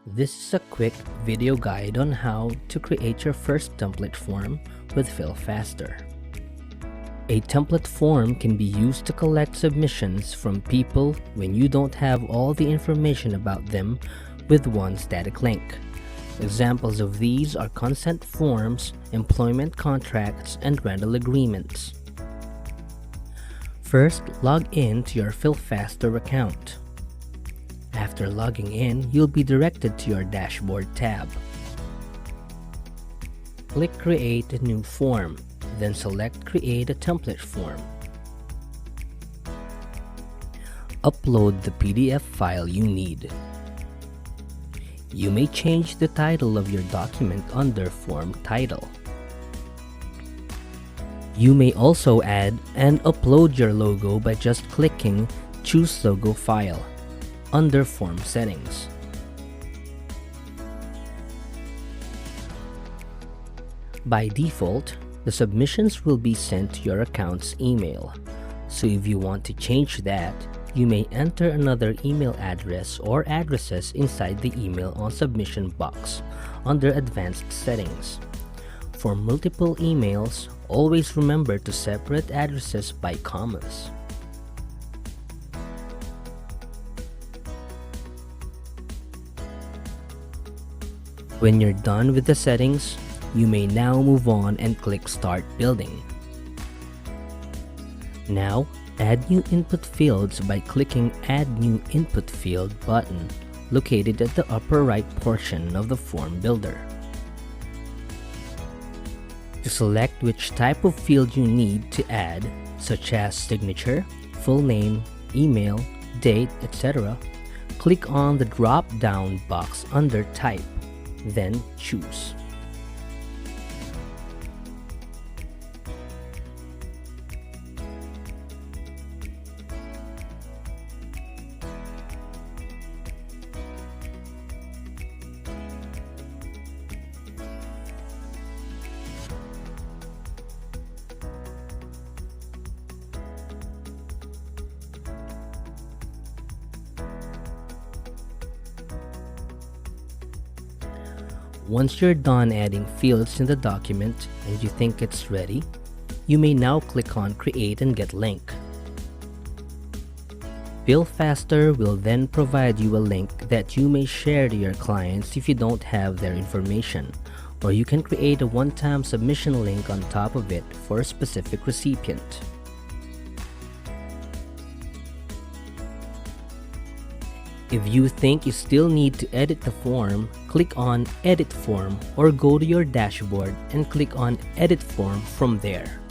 This is a quick video guide on how to create your first template form with FillFaster. A template form can be used to collect submissions from people when you don't have all the information about them with one static link. Examples of these are consent forms, employment contracts, and rental agreements. First, log in to your FillFaster account. After logging in, you'll be directed to your Dashboard tab. Click Create a new form, then select Create a template form. Upload the PDF file you need. You may change the title of your document under Form Title. You may also add and upload your logo by just clicking Choose Logo File under Form Settings. By default, the submissions will be sent to your account's email. So if you want to change that, you may enter another email address or addresses inside the Email on Submission box under Advanced Settings. For multiple emails, always remember to separate addresses by commas. When you're done with the settings, you may now move on and click Start Building. Now, add new input fields by clicking Add New Input Field button located at the upper right portion of the form builder. To select which type of field you need to add, such as signature, full name, email, date, etc., click on the drop-down box under Type, then choose. Once you're done adding fields in the document and you think it's ready, you may now click on Create and Get Link. FillFaster will then provide you a link that you may share to your clients if you don't have their information, or you can create a one-time submission link on top of it for a specific recipient. If you think you still need to edit the form, click on Edit Form or go to your dashboard and click on Edit Form from there.